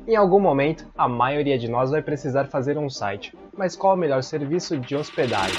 Em algum momento, a maioria de nós vai precisar fazer um site, mas qual o melhor serviço de hospedagem?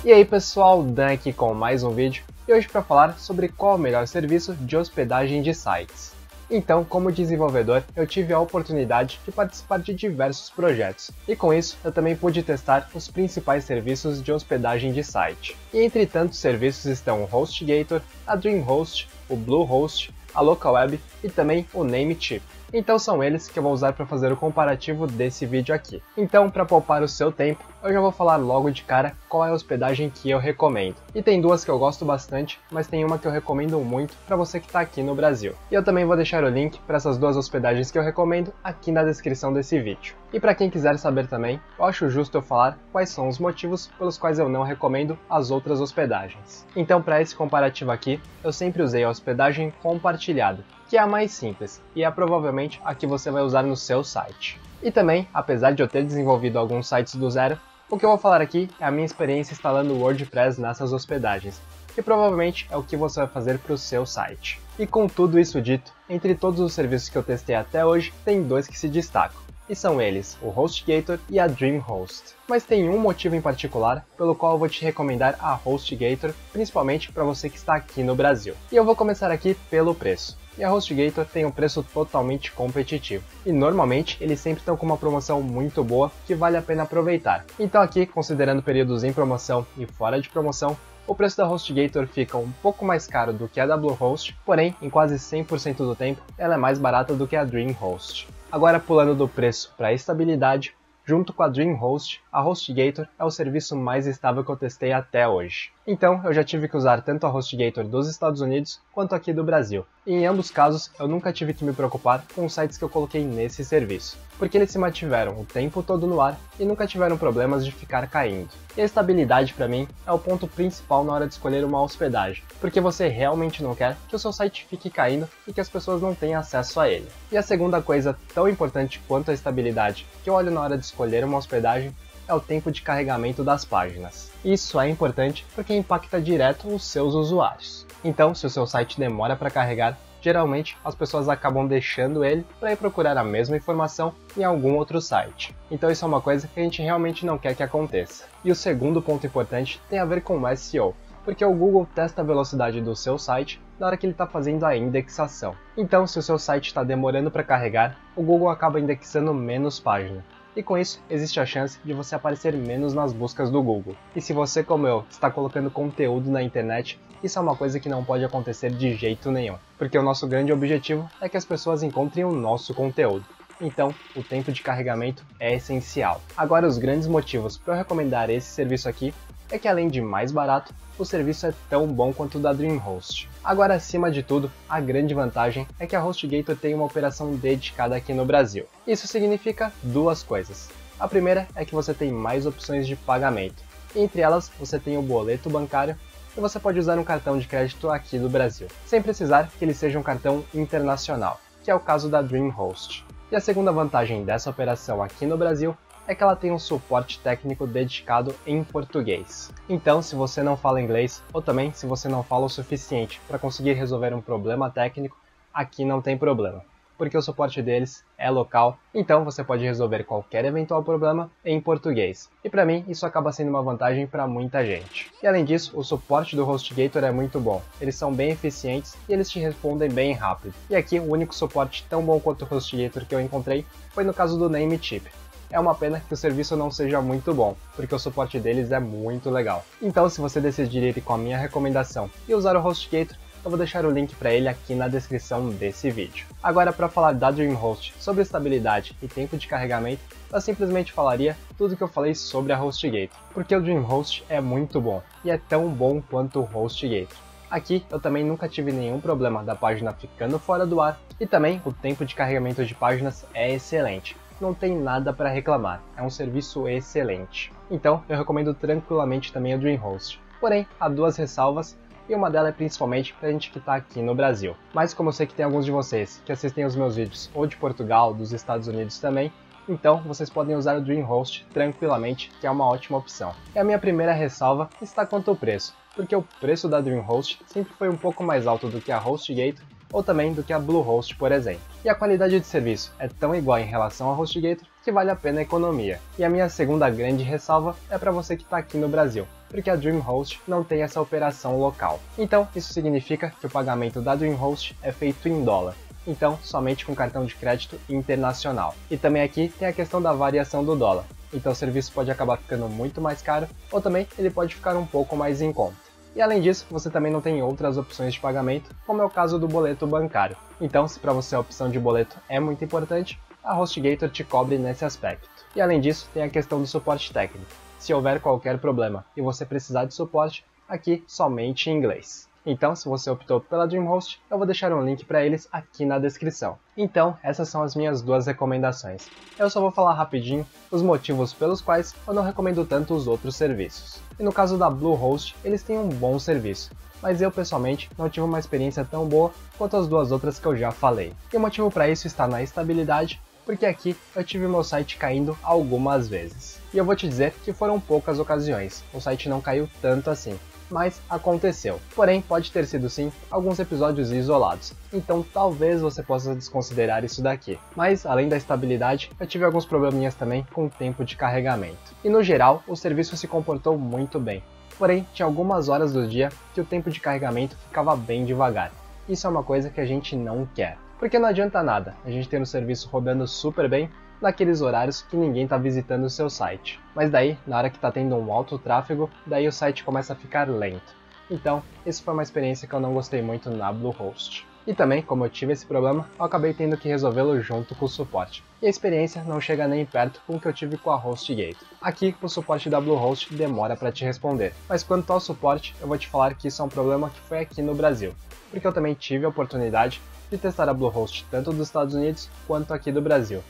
E aí pessoal, Dan aqui com mais um vídeo, e hoje para falar sobre qual o melhor serviço de hospedagem de sites. Então, como desenvolvedor, eu tive a oportunidade de participar de diversos projetos, e com isso eu também pude testar os principais serviços de hospedagem de site. E entre tantos serviços estão o HostGator, a DreamHost, o Bluehost, a LocalWeb e também o Namecheap. Então são eles que eu vou usar para fazer o comparativo desse vídeo aqui. Então, para poupar o seu tempo, eu já vou falar logo de cara qual é a hospedagem que eu recomendo. E tem duas que eu gosto bastante, mas tem uma que eu recomendo muito para você que está aqui no Brasil. E eu também vou deixar o link para essas duas hospedagens que eu recomendo aqui na descrição desse vídeo. E para quem quiser saber também, eu acho justo eu falar quais são os motivos pelos quais eu não recomendo as outras hospedagens. Então, para esse comparativo aqui, eu sempre usei a hospedagem compartilhada, que é a mais simples e é provavelmente a que você vai usar no seu site. E também, apesar de eu ter desenvolvido alguns sites do zero, o que eu vou falar aqui é a minha experiência instalando o WordPress nessas hospedagens, que provavelmente é o que você vai fazer para o seu site. E com tudo isso dito, entre todos os serviços que eu testei até hoje, tem dois que se destacam. E são eles, o HostGator e a DreamHost. Mas tem um motivo em particular pelo qual eu vou te recomendar a HostGator, principalmente para você que está aqui no Brasil. E eu vou começar aqui pelo preço. E a HostGator tem um preço totalmente competitivo. E normalmente eles sempre estão com uma promoção muito boa que vale a pena aproveitar. Então aqui, considerando períodos em promoção e fora de promoção, o preço da HostGator fica um pouco mais caro do que a da Bluehost, porém, em quase 100% do tempo, ela é mais barata do que a DreamHost. Agora, pulando do preço para a estabilidade, junto com a DreamHost, a HostGator é o serviço mais estável que eu testei até hoje. Então, eu já tive que usar tanto a HostGator dos Estados Unidos quanto aqui do Brasil. E em ambos casos, eu nunca tive que me preocupar com os sites que eu coloquei nesse serviço, porque eles se mantiveram o tempo todo no ar e nunca tiveram problemas de ficar caindo. E a estabilidade, para mim, é o ponto principal na hora de escolher uma hospedagem, porque você realmente não quer que o seu site fique caindo e que as pessoas não tenham acesso a ele. E a segunda coisa tão importante quanto a estabilidade que eu olho na hora de escolher uma hospedagem é o tempo de carregamento das páginas. Isso é importante porque impacta direto os seus usuários. Então, se o seu site demora para carregar, geralmente as pessoas acabam deixando ele para ir procurar a mesma informação em algum outro site. Então isso é uma coisa que a gente realmente não quer que aconteça. E o segundo ponto importante tem a ver com o SEO, porque o Google testa a velocidade do seu site na hora que ele está fazendo a indexação. Então, se o seu site está demorando para carregar, o Google acaba indexando menos páginas. E com isso, existe a chance de você aparecer menos nas buscas do Google. E se você, como eu, está colocando conteúdo na internet, isso é uma coisa que não pode acontecer de jeito nenhum. Porque o nosso grande objetivo é que as pessoas encontrem o nosso conteúdo. Então, o tempo de carregamento é essencial. Agora, os grandes motivos para eu recomendar esse serviço aqui é que, além de mais barato, o serviço é tão bom quanto o da DreamHost. Agora, acima de tudo, a grande vantagem é que a HostGator tem uma operação dedicada aqui no Brasil. Isso significa duas coisas. A primeira é que você tem mais opções de pagamento. Entre elas, você tem o boleto bancário e você pode usar um cartão de crédito aqui do Brasil, sem precisar que ele seja um cartão internacional, que é o caso da DreamHost. E a segunda vantagem dessa operação aqui no Brasil é que ela tem um suporte técnico dedicado em português. Então, se você não fala inglês, ou também se você não fala o suficiente para conseguir resolver um problema técnico, aqui não tem problema, porque o suporte deles é local, então você pode resolver qualquer eventual problema em português. E para mim, isso acaba sendo uma vantagem para muita gente. E além disso, o suporte do HostGator é muito bom. Eles são bem eficientes e eles te respondem bem rápido. E aqui, o único suporte tão bom quanto o HostGator que eu encontrei foi no caso do Namecheap. É uma pena que o serviço não seja muito bom, porque o suporte deles é muito legal. Então, se você decidir ir com a minha recomendação e usar o HostGator, eu vou deixar o link para ele aqui na descrição desse vídeo. Agora, para falar da DreamHost sobre estabilidade e tempo de carregamento, eu simplesmente falaria tudo que eu falei sobre a HostGator, porque o DreamHost é muito bom, e é tão bom quanto o HostGator. Aqui eu também nunca tive nenhum problema da página ficando fora do ar, e também o tempo de carregamento de páginas é excelente. Não tem nada para reclamar, é um serviço excelente. Então eu recomendo tranquilamente também o DreamHost. Porém, há duas ressalvas, e uma delas é principalmente pra gente que tá aqui no Brasil. Mas como eu sei que tem alguns de vocês que assistem os meus vídeos ou de Portugal, dos Estados Unidos também, então vocês podem usar o DreamHost tranquilamente, que é uma ótima opção. E a minha primeira ressalva está quanto ao preço, porque o preço da DreamHost sempre foi um pouco mais alto do que a HostGator, ou também do que a Bluehost, por exemplo. E a qualidade de serviço é tão igual em relação ao HostGator que vale a pena a economia. E a minha segunda grande ressalva é para você que está aqui no Brasil, porque a DreamHost não tem essa operação local. Então, isso significa que o pagamento da DreamHost é feito em dólar. Então, somente com cartão de crédito internacional. E também aqui tem a questão da variação do dólar. Então o serviço pode acabar ficando muito mais caro, ou também ele pode ficar um pouco mais em conta. E além disso, você também não tem outras opções de pagamento, como é o caso do boleto bancário. Então, se para você a opção de boleto é muito importante, a HostGator te cobre nesse aspecto. E além disso, tem a questão do suporte técnico. Se houver qualquer problema e você precisar de suporte, aqui somente em inglês. Então, se você optou pela DreamHost, eu vou deixar um link para eles aqui na descrição. Então, essas são as minhas duas recomendações. Eu só vou falar rapidinho os motivos pelos quais eu não recomendo tanto os outros serviços. E no caso da Bluehost, eles têm um bom serviço, mas eu pessoalmente não tive uma experiência tão boa quanto as duas outras que eu já falei. E o motivo para isso está na estabilidade, porque aqui eu tive meu site caindo algumas vezes. E eu vou te dizer que foram poucas ocasiões, o site não caiu tanto assim. Mas aconteceu. Porém, pode ter sido sim alguns episódios isolados, então talvez você possa desconsiderar isso daqui. Mas, além da estabilidade, eu tive alguns probleminhas também com o tempo de carregamento. E no geral, o serviço se comportou muito bem. Porém, tinha algumas horas do dia que o tempo de carregamento ficava bem devagar. Isso é uma coisa que a gente não quer. Porque não adianta nada a gente ter o serviço rodando super bem naqueles horários que ninguém está visitando o seu site. Mas daí, na hora que está tendo um alto tráfego, daí o site começa a ficar lento. Então, isso foi uma experiência que eu não gostei muito na Bluehost. E também, como eu tive esse problema, eu acabei tendo que resolvê-lo junto com o suporte. E a experiência não chega nem perto com o que eu tive com a HostGator. Aqui, o suporte da Bluehost demora para te responder. Mas quanto ao suporte, eu vou te falar que isso é um problema que foi aqui no Brasil. Porque eu também tive a oportunidade de testar a Bluehost tanto dos Estados Unidos quanto aqui do Brasil.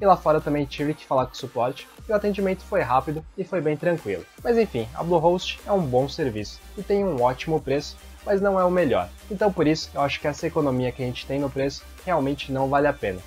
E lá fora eu também tive que falar com o suporte, e o atendimento foi rápido e foi bem tranquilo. Mas enfim, a Bluehost é um bom serviço e tem um ótimo preço, mas não é o melhor. Então por isso eu acho que essa economia que a gente tem no preço realmente não vale a pena.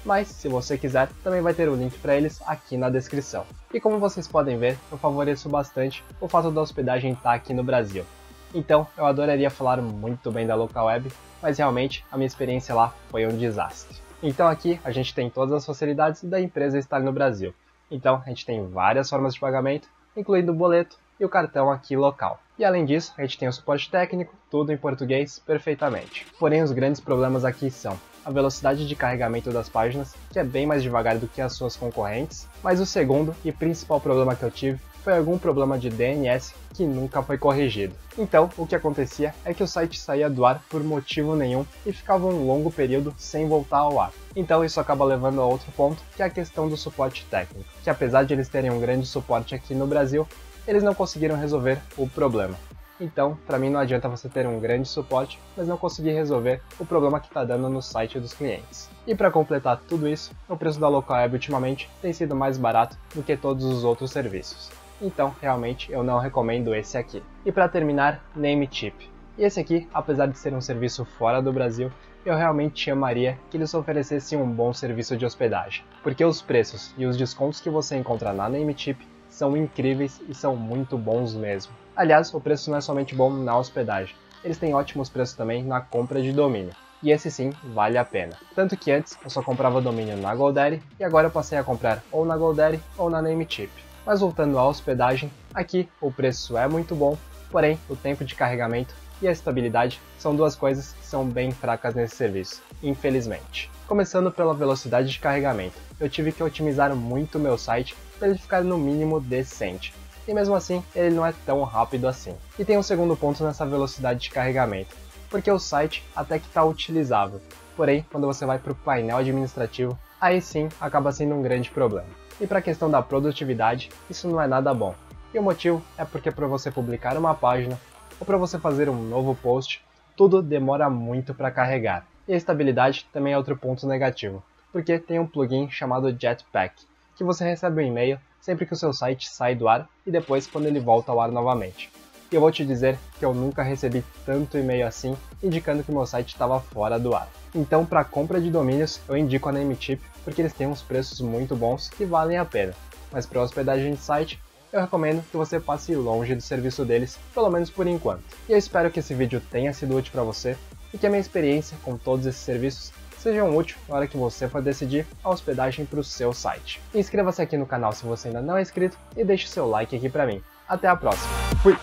Mas se você quiser, também vai ter o link para eles aqui na descrição. E como vocês podem ver, eu favoreço bastante o fato da hospedagem estar aqui no Brasil. Então eu adoraria falar muito bem da LocalWeb, mas realmente a minha experiência lá foi um desastre. Então aqui a gente tem todas as facilidades da empresa estar no Brasil. Então a gente tem várias formas de pagamento, incluindo o boleto e o cartão aqui local. E além disso, a gente tem o suporte técnico, tudo em português perfeitamente. Porém, os grandes problemas aqui são a velocidade de carregamento das páginas, que é bem mais devagar do que as suas concorrentes, mas o segundo e principal problema que eu tive foi algum problema de DNS que nunca foi corrigido. Então, o que acontecia é que o site saía do ar por motivo nenhum e ficava um longo período sem voltar ao ar. Então isso acaba levando a outro ponto, que é a questão do suporte técnico, que apesar de eles terem um grande suporte aqui no Brasil, eles não conseguiram resolver o problema. Então, para mim não adianta você ter um grande suporte, mas não conseguir resolver o problema que está dando no site dos clientes. E para completar tudo isso, o preço da LocalWeb ultimamente tem sido mais barato do que todos os outros serviços. Então, realmente, eu não recomendo esse aqui. E para terminar, Namecheap. E esse aqui, apesar de ser um serviço fora do Brasil, eu realmente chamaria que eles oferecessem um bom serviço de hospedagem. Porque os preços e os descontos que você encontra na Namecheap são incríveis e são muito bons mesmo. Aliás, o preço não é somente bom na hospedagem, eles têm ótimos preços também na compra de domínio. E esse sim, vale a pena. Tanto que antes eu só comprava domínio na GoDaddy e agora eu passei a comprar ou na GoDaddy ou na Namecheap. Mas voltando à hospedagem, aqui o preço é muito bom, porém o tempo de carregamento e a estabilidade são duas coisas que são bem fracas nesse serviço, infelizmente. Começando pela velocidade de carregamento, eu tive que otimizar muito o meu site para ele ficar no mínimo decente. E mesmo assim, ele não é tão rápido assim. E tem um segundo ponto nessa velocidade de carregamento, porque o site até que está utilizável, porém quando você vai para o painel administrativo, aí sim acaba sendo um grande problema. E para a questão da produtividade, isso não é nada bom. E o motivo é porque para você publicar uma página ou para você fazer um novo post, tudo demora muito para carregar. E a estabilidade também é outro ponto negativo, porque tem um plugin chamado Jetpack, que você recebe um e-mail sempre que o seu site sai do ar e depois quando ele volta ao ar novamente. E eu vou te dizer que eu nunca recebi tanto e-mail assim, indicando que meu site estava fora do ar. Então, para compra de domínios, eu indico a Namecheap, porque eles têm uns preços muito bons que valem a pena. Mas para hospedagem de site, eu recomendo que você passe longe do serviço deles, pelo menos por enquanto. E eu espero que esse vídeo tenha sido útil para você. e que a minha experiência com todos esses serviços sejam úteis na hora que você for decidir a hospedagem para o seu site. Inscreva-se aqui no canal se você ainda não é inscrito e deixe seu like aqui para mim. Até a próxima. Fui!